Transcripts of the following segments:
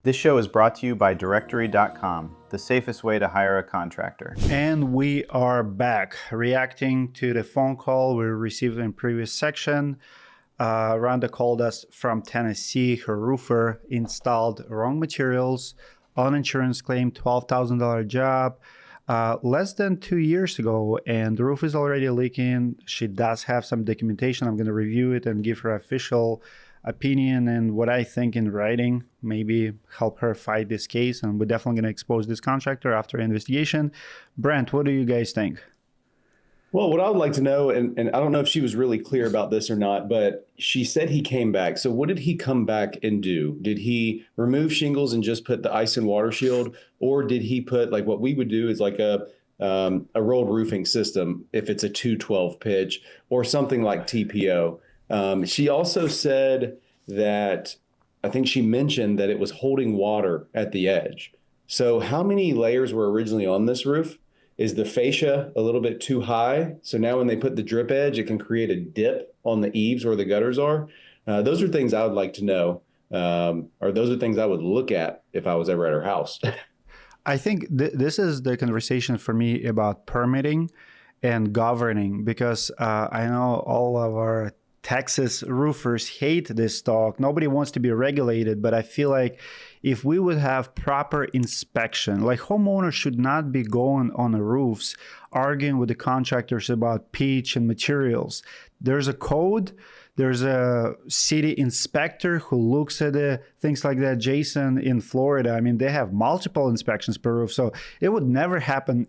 This show is brought to you by Directory.com, the safest way to hire a contractor. And we are back, reacting to the phone call we received in previous section. Rhonda called us from Tennessee. Her roofer installed wrong materials on insurance claim, $12,000 job, less than 2 years ago, and the roof is already leaking. She does have some documentation. I'm going to review it and give her official opinion and what I think in writing, maybe help her fight this case. And we're definitely going to expose this contractor after investigation. Brent, what do you guys think? Well, what I would like to know, and I don't know if she was really clear about this or not, but she said he came back. So what did he come back and do? Did he remove shingles and just put the ice and water shield? Or did he put, like what we would do is like a rolled roofing system if it's a 212 pitch or something like TPO? She also said that, I think she mentioned that it was holding water at the edge. So how many layers were originally on this roof? Is the fascia a little bit too high? So now when they put the drip edge, it can create a dip on the eaves where the gutters are. Those are things I would like to know, or those are things I would look at if I was ever at her house. I think this is the conversation for me about permitting and governing, because I know all of our Texas roofers hate this talk. Nobody wants to be regulated, but I feel like if we would have proper inspection, like homeowners should not be going on the roofs arguing with the contractors about pitch and materials. There's a code. There's a city inspector who looks at things like that. Jason, in Florida, I mean, they have multiple inspections per roof. So it would never happen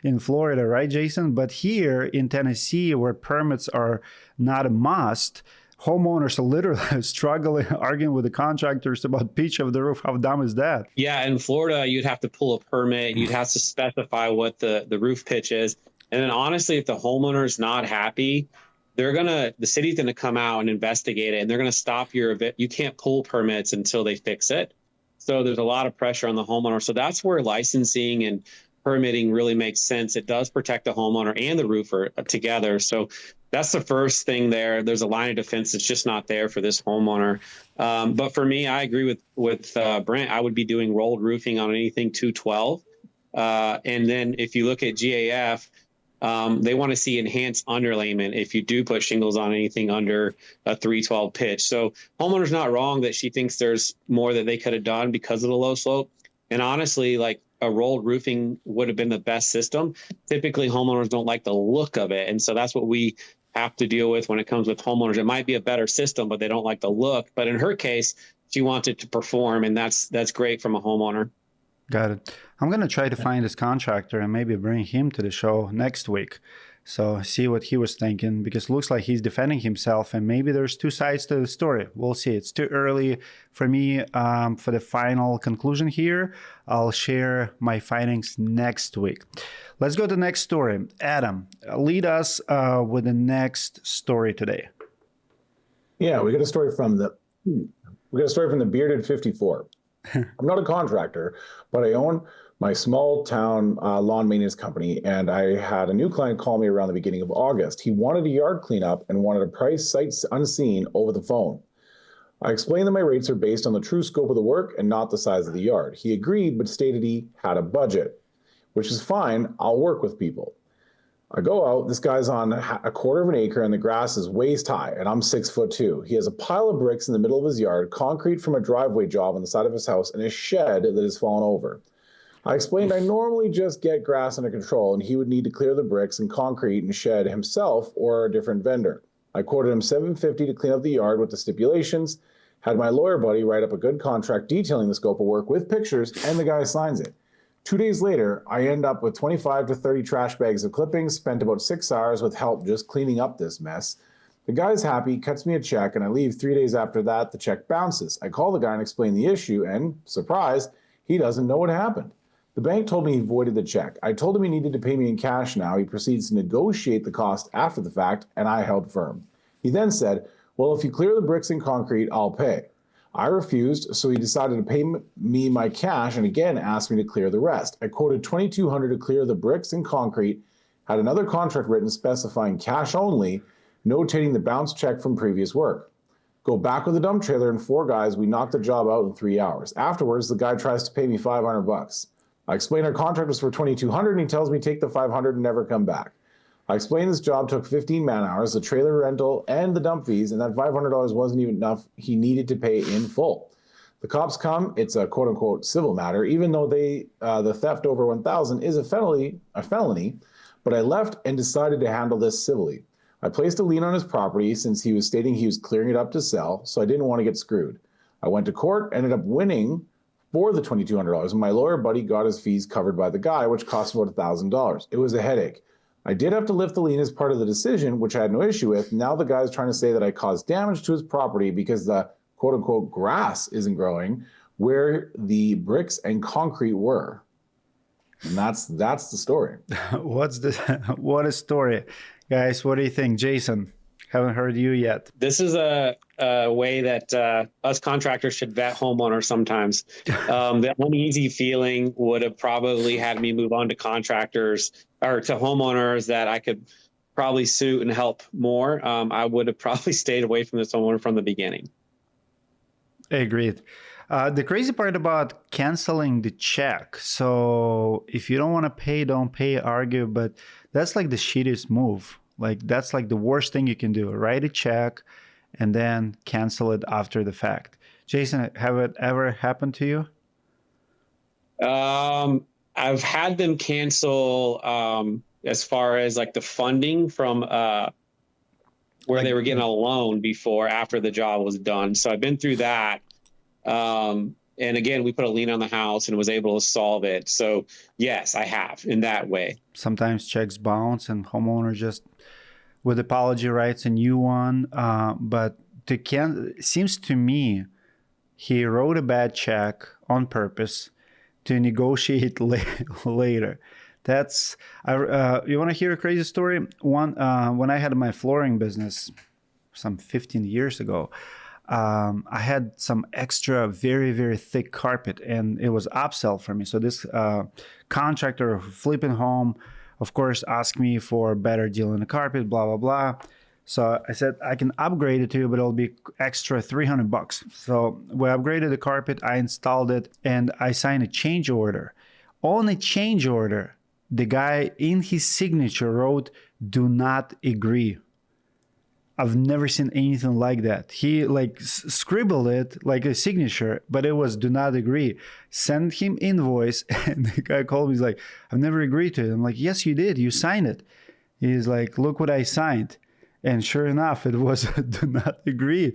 in Florida, right, Jason? But here in Tennessee, where permits are not a must, homeowners are literally struggling, arguing with the contractors about pitch of the roof. How dumb is that? Yeah, in Florida, you'd have to pull a permit. You'd have to specify what the roof pitch is. And then honestly, if the homeowner's not happy, the city's gonna come out and investigate it, and they're gonna stop your event. You can't pull permits until they fix it. So there's a lot of pressure on the homeowner. So that's where licensing and permitting really makes sense. It does protect the homeowner and the roofer together. So that's the first thing there. There's a line of defense that's just not there for this homeowner. But for me, I agree with Brent. I would be doing rolled roofing on anything 212. And then if you look at GAF, they want to see enhanced underlayment if you do put shingles on anything under a 312 pitch. So homeowner's not wrong that she thinks there's more that they could have done because of the low slope. And honestly, like a rolled roofing would have been the best system. Typically, homeowners don't like the look of it. And so that's what we have to deal with when it comes with homeowners. It might be a better system, but they don't like the look. But in her case, she wants it to perform, and that's great from a homeowner. Got it. I'm going to try to find this contractor and maybe bring him to the show next week. So see what he was thinking, because it looks like he's defending himself, and maybe there's two sides to the story. We'll see. It's too early for me for the final conclusion here. I'll share my findings next week. Let's go to the next story. Adam, lead us with the next story today. Yeah, we got a story from the bearded 54. I'm not a contractor, but I own my small town lawn maintenance company, and I had a new client call me around the beginning of August. He wanted a yard cleanup and wanted a price sight unseen over the phone. I explained that my rates are based on the true scope of the work and not the size of the yard. He agreed, but stated he had a budget, which is fine. I'll work with people. I go out, this guy's on a quarter of an acre and the grass is waist high and I'm 6'2". He has a pile of bricks in the middle of his yard, concrete from a driveway job on the side of his house, and a shed that has fallen over. I explained I normally just get grass under control and he would need to clear the bricks and concrete and shed himself or a different vendor. I quoted him $750 to clean up the yard with the stipulations, had my lawyer buddy write up a good contract detailing the scope of work with pictures, and the guy signs it. 2 days later, I end up with 25 to 30 trash bags of clippings, spent about 6 hours with help just cleaning up this mess. The guy's happy, cuts me a check, and I leave. 3 days after that, the check bounces. I call the guy and explain the issue, and, surprise, he doesn't know what happened. The bank told me he voided the check. I told him he needed to pay me in cash now. He proceeds to negotiate the cost after the fact, and I held firm. He then said, well, if you clear the bricks and concrete, I'll pay. I refused, so he decided to pay me my cash and again asked me to clear the rest. I quoted $2,200 to clear the bricks and concrete, had another contract written specifying cash only, notating the bounced check from previous work. Go back with the dump trailer and 4 guys. We knocked the job out in 3 hours. Afterwards, the guy tries to pay me $500. I explain our contract was for $2,200, and he tells me take the $500 and never come back. I explained this job took 15 man hours, the trailer rental, and the dump fees, and that $500 wasn't even enough. He needed to pay in full. The cops come. It's a quote unquote civil matter, even though the theft over 1,000 is a felony. But I left and decided to handle this civilly. I placed a lien on his property since he was stating he was clearing it up to sell, so I didn't want to get screwed. I went to court, ended up winning for the $2,200, and my lawyer buddy got his fees covered by the guy, which cost about $1,000. It was a headache. I did have to lift the lien as part of the decision, which I had no issue with. Now the guy's trying to say that I caused damage to his property because the quote-unquote grass isn't growing where the bricks and concrete were. And that's the story. What a story. Guys, what do you think? Jason, haven't heard you yet. This is a way that us contractors should vet homeowners sometimes. The uneasy feeling would have probably had me move on to contractors or to homeowners that I could probably sue and help more. I would have probably stayed away from this homeowner from the beginning. Agreed. The crazy part about canceling the check. So if you don't want to pay, don't pay, argue. But that's like the shittiest move. Like that's like the worst thing you can do. Write a check and then cancel it after the fact. Jason, have it ever happened to you? I've had them cancel as far as like the funding from where they were getting a loan before, after the job was done. So I've been through that. And again, we put a lien on the house and was able to solve it. So yes, I have in that way. Sometimes checks bounce and homeowner just with apology writes a new one. But it seems to me he wrote a bad check on purpose to negotiate later. That's you want to hear a crazy story? When I had my flooring business some 15 years ago, I had some extra very, very thick carpet and it was upsell for me. So this contractor flipping home, of course, asked me for a better deal in the carpet, blah, blah, blah. So I said, I can upgrade it to you, but it'll be extra $300. So we upgraded the carpet, I installed it, and I signed a change order. On a change order, the guy in his signature wrote, "Do not agree." I've never seen anything like that. He like scribbled it like a signature, but it was "do not agree." Send him invoice, and the guy called me. He's like, "I've never agreed to it." I'm like, "Yes, you did. You signed it." He's like, "Look what I signed." And sure enough, it was "do not agree"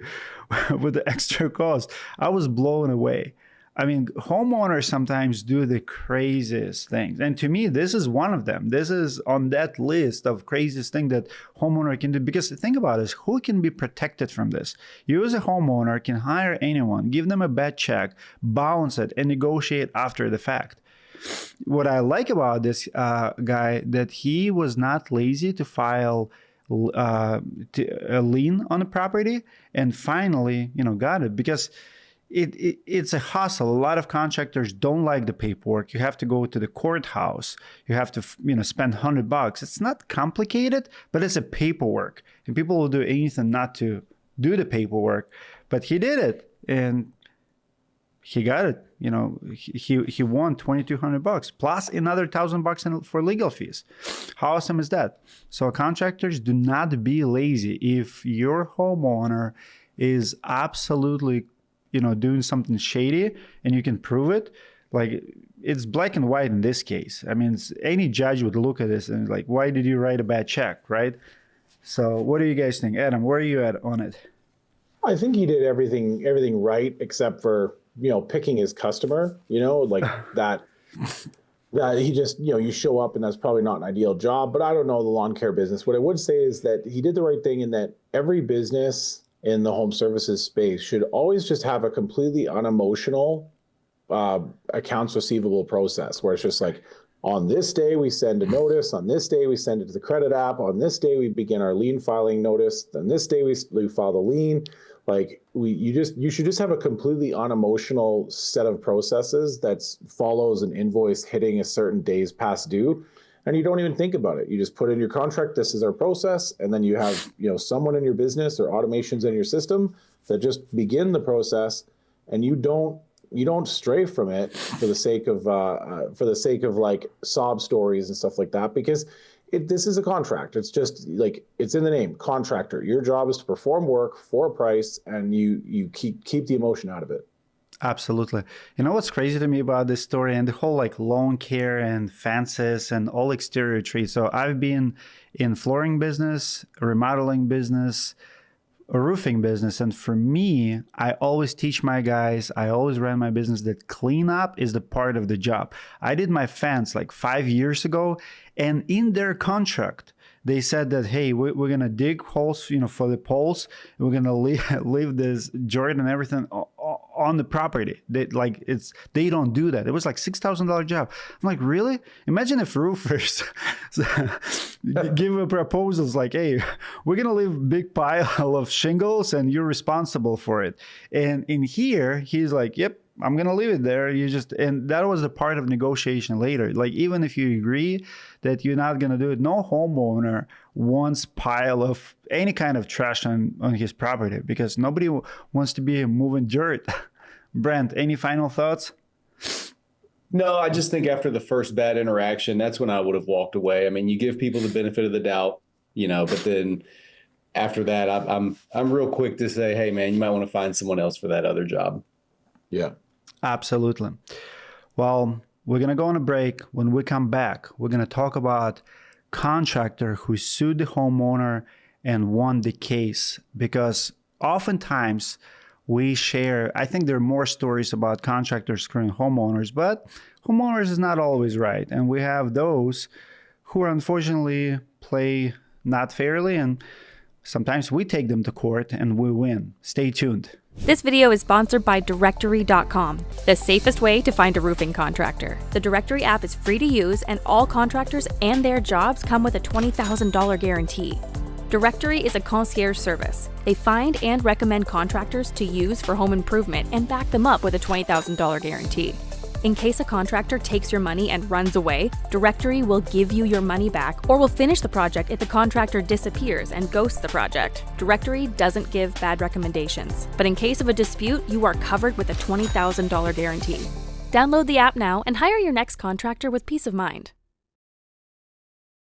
with the extra cost. I was blown away. I mean, homeowners sometimes do the craziest things. And to me, this is one of them. This is on that list of craziest thing that homeowner can do. Because think about this, who can be protected from this? You as a homeowner can hire anyone, give them a bad check, bounce it, and negotiate after the fact. What I like about this guy, that he was not lazy to file a lien on the property and finally, got it. Because it's a hustle. A lot of contractors don't like the paperwork. You have to go to the courthouse. You have to, spend $100. It's not complicated, but it's a paperwork, and people will do anything not to do the paperwork. But he did it, and he got it. He won $2,200 plus another $1,000 for legal fees. How awesome is that? So contractors, do not be lazy. If your homeowner is absolutely doing something shady and you can prove it, like it's black and white in this case. I mean, any judge would look at this and like, why did you write a bad check, right? So what do you guys think? Adam, where are you at on it? I think he did everything right except for, picking his customer, like that he just, you show up and that's probably not an ideal job, but I don't know the lawn care business. What I would say is that he did the right thing in that every business in the home services space should always just have a completely unemotional accounts receivable process where it's just like, on this day we send a notice, on this day we send it to the credit app, on this day we begin our lien filing notice, then this day we file the lien. Like you should just have a completely unemotional set of processes that follows an invoice hitting a certain days past due. And you don't even think about it. You just put in your contract, this is our process. And then you have, someone in your business or automations in your system that just begin the process, and you don't stray from it for the sake of like sob stories and stuff like that, because this is a contract. It's just like, it's in the name, contractor. Your job is to perform work for a price, and you keep the emotion out of it. Absolutely. You know what's crazy to me about this story and the whole like lawn care and fences and all exterior trees? So I've been in flooring business, remodeling business, a roofing business. And for me, I always teach my guys, I always ran my business that cleanup is the part of the job. I did my fence like 5 years ago, and in their contract, they said that, hey, we're going to dig holes, for the poles. We're going to leave this joint and everything on the property. They don't do that. It was like $6,000 job. I'm like, really? Imagine if roofers give proposals like, hey, we're going to leave a big pile of shingles and you're responsible for it. And in here, he's like, yep, I'm going to leave it there. And that was the part of negotiation later. Like, even if you agree that you're not going to do it, no homeowner wants pile of any kind of trash on his property, because nobody wants to be moving dirt. Brent, any final thoughts? No, I just think after the first bad interaction, that's when I would have walked away. I mean, you give people the benefit of the doubt, but then after that, I'm real quick to say, hey, man, you might want to find someone else for that other job. Yeah. Absolutely. Well, we're going to go on a break. When we come back, we're going to talk about contractor who sued the homeowner and won the case, because oftentimes we share, I think there are more stories about contractors screwing homeowners, but homeowners is not always right. And we have those who unfortunately play not fairly, and sometimes we take them to court and we win. Stay tuned. This video is sponsored by Directory.com, the safest way to find a roofing contractor. The Directory app is free to use, and all contractors and their jobs come with a $20,000 guarantee. Directory is a concierge service. They find and recommend contractors to use for home improvement and back them up with a $20,000 guarantee. In case a contractor takes your money and runs away, Directory will give you your money back, or will finish the project if the contractor disappears and ghosts the project. Directory doesn't give bad recommendations, but in case of a dispute, you are covered with a $20,000 guarantee. Download the app now and hire your next contractor with peace of mind.